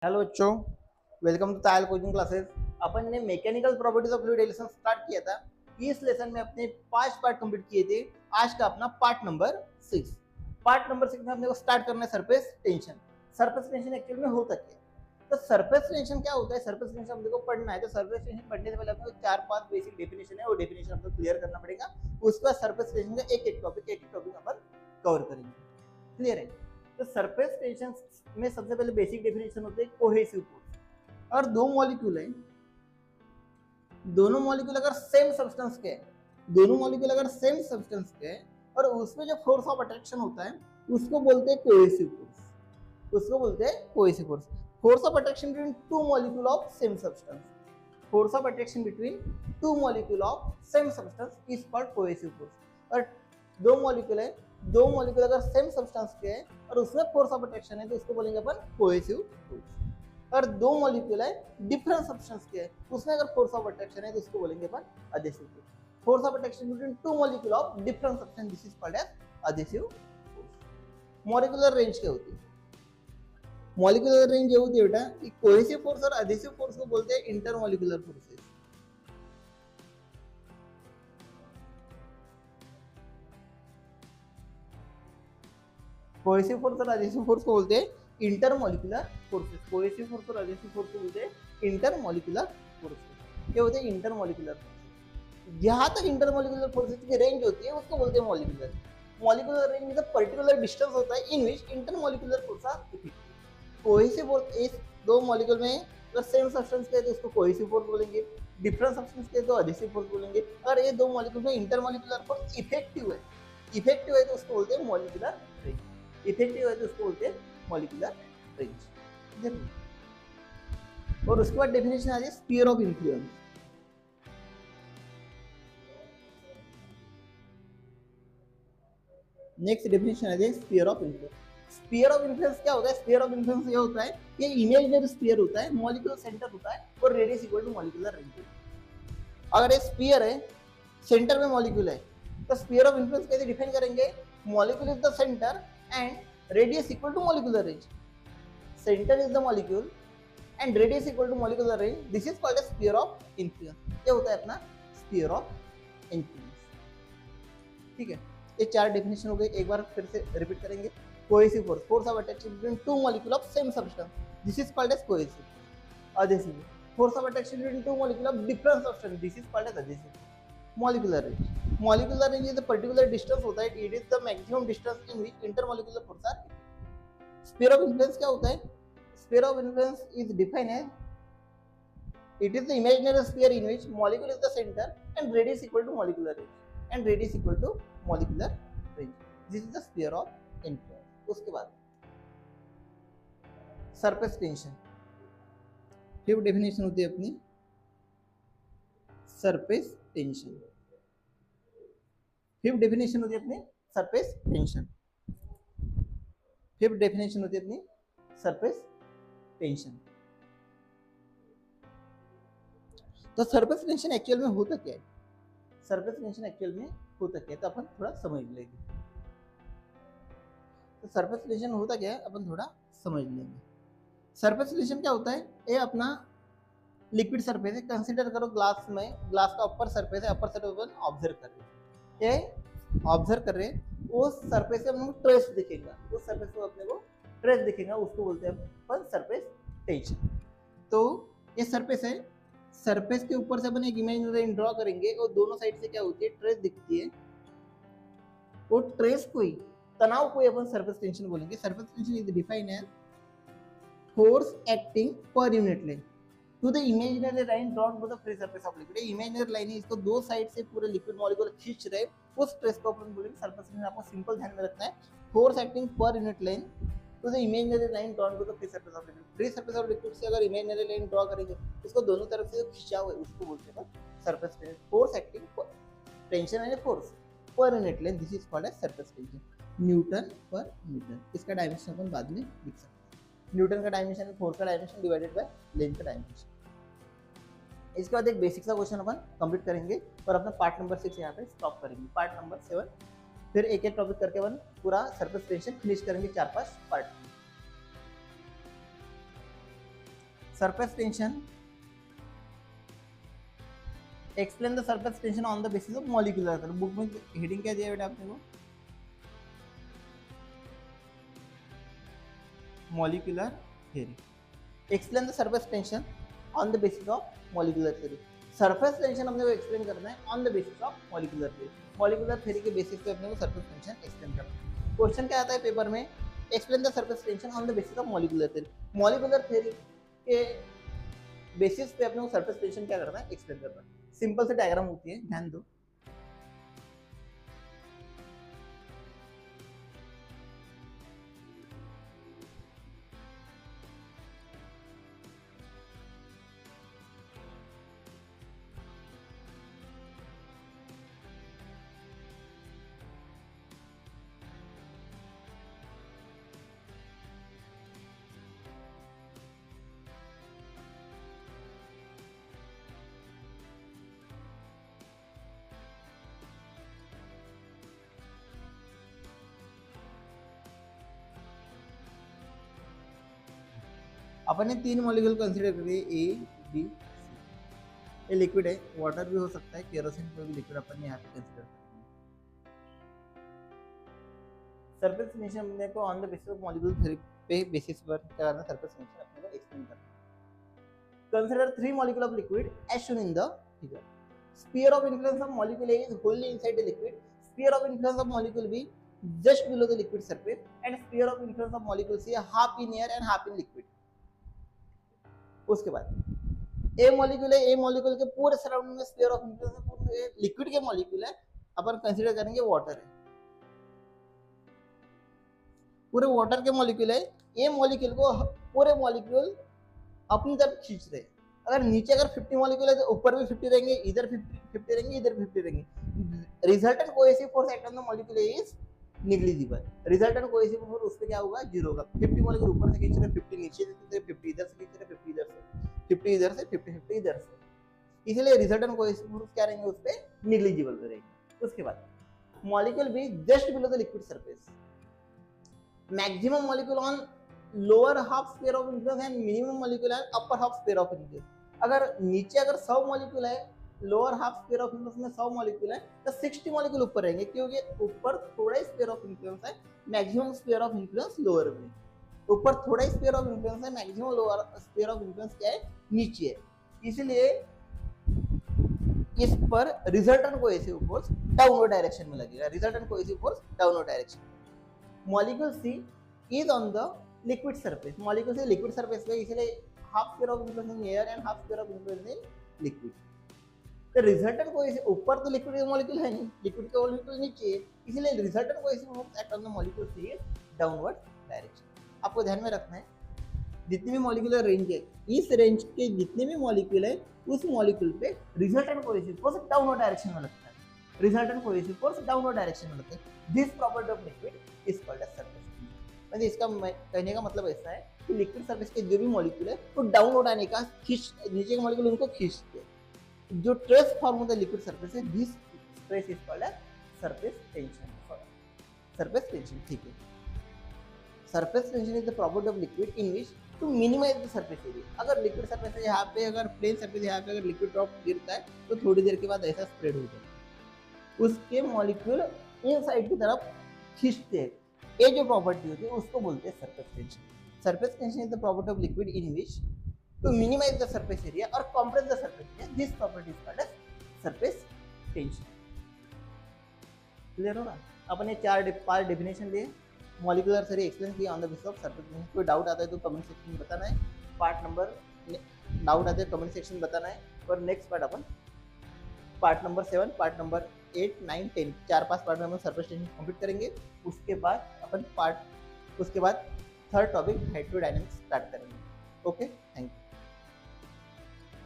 Hello बच्चों, welcome to Tayal coaching classes. अपन ने mechanical properties of fluid lesson start किया था। इस लेसन में अपने 5 पार्ट कंप्लीट किए थे। आज का अपना पार्ट नंबर 6। पार्ट नंबर 6 में अपने को स्टार्ट करना है surface tension. Surface tension actually में होता क्या है, तो सरफेस टेंशन क्या होता है, सरफेस टेंशन अपने को पढ़ना है। तो सरफेस टेंशन पढ़ने से पहले अपने को 4-5 बेसिक डेफिनेशन है, वो डेफिनेशन अपने क्लियर करना पड़ेगा। उसके बाद सरफेस टेंशन का एक एक टॉपिक अपन कवर करेंगे। क्लियर है? तो सरफेस टेंशन में सबसे पहले बेसिक डेफिनेशन होते हैं कोहेसिव फोर्स। और दो मॉलिक्यूल है, दोनों मॉलिक्यूल अगर सेम सब्सटेंस के हैं, दोनों मॉलिक्यूल अगर सेम सब्सटेंस के हैं और उसमें जो फोर्स ऑफ अट्रैक्शन होता है उसको बोलते हैं कोहेसिव फोर्स। उसको बोलते हैं cohesive force. Force of attraction between two molecule of same substance, force of attraction between two molecule of same substance is called cohesive force. और दो मॉलिक्यूल है, दो मॉलिक्यूल अगर सेम सब्सटेंस के हैं और उसमें फोर्स ऑफ अट्रैक्शन है तो उसको बोलेंगे अपन कोहेसिव फोर्स। और दो मॉलिक्यूल है डिफरेंट सब्सटेंस के हैं, उसमें अगर फोर्स ऑफ अट्रैक्शन है तो उसको बोलेंगे अपन adhesive force. Force of attraction between two molecule of different substance, this is called as adhesive force. Molecular range क्या होती है? मॉलिक्यूलर रेंज ये होती है बेटा कि कोहेसिव फोर्स और अधेसिव फोर्स को बोलते हैं इंटरमॉलिक्यूलर फोर्सेस। कोहेसिव फोर्स और अधेसिव फोर्स को बोलते हैं इंटरमॉलिक्यूलर फोर्सेस। कोहेसिव फोर्स और अधेसिव फोर्स को बोलते हैं इंटरमॉलिक्यूलर फोर्सेस। क्या होते हैं? Intermolecular forces. जहां तक इंटरमॉलिक्यूलर फोर्सेस की रेंज होती है उसको बोलते हैं मॉलिक्यूलर। मॉलिक्यूलर रेंज मतलब पर्टिकुलर डिस्टेंस होता है in which intermolecular force are effective. Cohesive force इस दो मॉलिक्यूल में अगर सेम सब्सटेंस के तो उसको कोहेसिव फोर्स बोलेंगे, डिफरेंट सब्सटेंस के तो अधेसिव फोर्स बोलेंगे। अगर ये दो मॉलिक्यूल में इंटरमॉलिक्यूलर फोर्स इफेक्टिव है तो उसको बोलते हैं मॉलिक्यूलर रेंज। इफेक्टिव है तो उसको बोलते हैं मॉलिक्यूलर रेंज। और उसके बाद डेफिनेशन आ जाए sphere of influence. Next definition आ जाए sphere of influence. Sphere of influence क्या होता है? स्फीयर ऑफ इन्फ्लुएंस ये होता है, ये इमेजिनरी स्फीयर होता है, मॉलिक्यूलर सेंटर होता है और radius equal to molecular range. अगर ये स्फीयर है, सेंटर में मॉलिक्यूल है, तो स्फीयर ऑफ इन्फ्लुएंस कैसे डिफाइन करेंगे? Molecule is the centre and radius equal to molecular range. Center is the molecule and radius equal to molecular range. This is called as sphere of influence. ये होता है अपना sphere of influence. ठीक है, ये चार definition हो गए। एक बार फिर से रिपीट करेंगे। Cohesive force, force of attraction between two molecule of same substance, this is called as cohesive. Adhesive, force of attraction between two molecule of different substance, this is called as adhesive. Molecular range, molecular range is the particular distance होता है, it is the maximum distance in which intermolecular force are. Sphere of influence क्या होता है? Sphere of influence is defined as it is the imaginary sphere in which molecule is the center and radius equal to molecular range. This is the sphere of influence. उसके बाद surface tension, fifth definition होती है अपनी surface tension. Fifth definition होती है अपनी surface tension. Fifth definition होती है अपनी सरफेस टेंशन। तो सरफेस टेंशन एक्चुअल में होता क्या है? सरफेस टेंशन एक्चुअल में होता क्या है तो अपन थोड़ा समझ लेंगे। तो सरफेस टेंशन होता क्या है अपन थोड़ा समझ लेंगे। सरफेस टेंशन क्या होता है? ये अपना लिक्विड सरफेस है, कंसीडर करो ग्लास में, ग्लास का अपर सरफेस है, अपर सरफेस ऑब्जर्व कर रहे हैं, ये ऑब्जर्व कर रहे हैं, उस सरफेस से अपने को ट्रेस दिखेगा, उस सरफेस को अपने को ट्रेस दिखेगा, उसको बोलते हैं अपन सरफेस टेंशन। तो ये सरफेस है, सरफेस के ऊपर से अपन एक इमेजिनरी लाइन ड्रॉ करेंगे और दोनों साइड से क्या होती है? ट्रेस दिखती है। वो ट्रेस को ही, तनाव को ही अपन सरफेस टेंशन बोलेंगे। Surface tension is defined as force acting per unit length to the imaginary line drawn to the free surface of liquid. Imaginary line है, इसको दो साइड से पूरे लिक्विड मॉलिक्यूल खींच रहे, उस स्ट्रेस को अपन बोलेंगे सरफेस टेंशन। आपको सिंपल ध्यान में रखना है, force acting per unit line to the imaginary line drawn to the free surface of liquid. Free surface of liquid से अगर इमेजिनरी लाइन ड्रॉ करेंगे, उसको दोनों तरफ से खींचा हुआ है, उसको बोलते हैं surface tension. Force acting tension है force per unit line, this is called as surface tension. Newton per metre, इसका डायमेंशन अपन बाद में लिख सकते हैं। न्यूटन का डायमेंशन, फोर्स का डायमेंशन डिवाइडेड बाय लेंथ का डायमेंशन। इसके बाद एक बेसिक सा क्वेश्चन अपन कंप्लीट करेंगे और अपना पार्ट नंबर 6 यहाँ पे स्टॉप करेंगे। पार्ट नंबर 7 फिर एक एक टॉपिक करके अपन पूरा सरफेस टेंशन फिनिश करेंगे 4-5 part. Surface tension, explain the surface tension on the basis of molecular theory. Book में हेडिंग क्या दिया बेटा आपने को, molecular theory. Explain the surface tension on the basis of molecular theory. Surface tension अपने को explain करना है on the basis of molecular theory. Molecular theory के बेसिस पे अपने को सरफेस टेंशन एक्सप्लेन करना है। क्वेश्चन क्या आता है पेपर में, explain the surface tension on the basis of molecular theory. Molecular theory के बेसिस पे अपने को सरफेस टेंशन क्या करना है, एक्सप्लेन करना है। सिंपल से डायग्राम होती है, ध्यान दो। अपन ने 3 मॉलिक्यूल कंसीडर करिए, ए बी सी। ये लिक्विड है, वाटर भी हो सकता है, केरोसिन कोई भी लिक्विड अपन ने यहाँ पे कंसीडर किया। सरफेस टेंशन अपने को on the basis of molecule theory पे बेसिस पर क्या करना है, सरफेस टेंशन अपने को एक्सप्लेन करना। Consider 3 molecule of liquid as shown in the figure. Sphere of influence of molecule A is wholly inside the liquid. Sphere of influence of molecule B just below the liquid surface, and sphere of influence of molecule C half in air and half in liquid. उसके बाद ए molecule है, ए molecule के पूरे surrounding में sphere of influence है, पूरे liquid के molecule है, अपन कंसीडर करेंगे वाटर है, पूरे वाटर के मॉलिक्यूल है। ए मॉलिक्यूल को पूरे मॉलिक्यूल अपनी तरफ खींच रहे। अगर नीचे अगर 50 मॉलिक्यूल है तो ऊपर भी 50 रहेंगे, इधर 50 रहेंगे, इधर 50 रहेंगे। Resultant cohesive force act on the molecule is negligible. Resultant cohesive force उस पे क्या होगा, 0 होगा। 50 मॉलिक्यूल ऊपर से खींच रहे, 50 नीचे से, 50 इधर से खींच रहे, 50 इधर से, 50 इधर से, 50 इधर से। इसलिए रिजल्टेंट कोहेसिव फोर्स क्या रहेंगे, उस पे निग्लिजिबल रहेंगे। उसके बाद molecule be just below the liquid surface. Maximum molecule on lower half sphere of influence and minimum molecule on upper half sphere of influence. अगर नीचे अगर 100 मॉलिक्यूल है, lower half sphere of influence में 100 molecule है, तो 60 molecule ऊपर रहेंगे, क्योंकि ऊपर थोड़ा ही स्फीयर ऑफ इन्फ्लुएंस है, maximum sphere of influence lower में। ऊपर थोड़ा ही स्फीयर ऑफ इन्फ्लुएंस है, maximum lower sphere of influence क्या है, नीचे है। इसलिए इस पर resultant cohesive force downward direction में लगेगा। Resultant cohesive force downward direction. Molecule C is on the liquid surface. Molecule C liquid surface पे, इसलिए half sphere of influence in air and half sphere of influence in liquid. तो resultant cohesive, ऊपर तो liquid का molecule है नहीं, liquid का molecule नीचे है, इसलिए resultant cohesive force act on the molecule C is downward direction. आपको ध्यान में रखना है, जितनी भी मॉलिक्यूलर रेंज है, इस रेंज के जितने भी मॉलिक्यूल है, उस मॉलिक्यूल पे resultant cohesive force downward direction में लगता है। Resultant cohesive force downward direction में लगता है। This property of liquid is called as surface tension. मतलब इसका कहने का मतलब ऐसा है कि लिक्विड सरफेस के जो भी मॉलिक्यूल है वो डाउनवर्ड आने का खींच, नीचे के मॉलिक्यूल उनको खींचते हैं। जो ट्रेस फॉर्म होता है लिक्विड सरफेस है, this stress is called as surface tension. Surface tension, ठीक है। Surface tension is the property of liquid in which to minimise the surface area. अगर लिक्विड सरफेस है, यहाँ पे अगर प्लेन सरफेस, यहाँ पे अगर लिक्विड ड्रॉप गिरता है तो थोड़ी देर के बाद ऐसा स्प्रेड हो जाता है, उसके मॉलिक्यूल इन साइड की तरफ खींचते हैं। ये जो प्रॉपर्टी होती है उसको बोलते हैं surface tension. Surface tension is the property of liquid in which to minimise the surface area और compress the surface area. This property is called as surface tension. Clear होगा? अपन ये 4 डेफिनेशन लिए, मॉलिक्यूलर थ्योरी एक्सप्लेन किया on the basis of surface tension. कोई doubt आता है तो कमेंट सेक्शन में बताना है। पार्ट नंबर डाउट आते हैं कमेंट सेक्शन में बताना है। और नेक्स्ट पार्ट अपन part number 7, part number 8, 9, 10 4-5 part में हम सरफेस टेंशन कंप्लीट करेंगे। उसके बाद अपन थर्ड टॉपिक हाइड्रोडायनेमिक्स स्टार्ट करेंगे। Okay, thank you.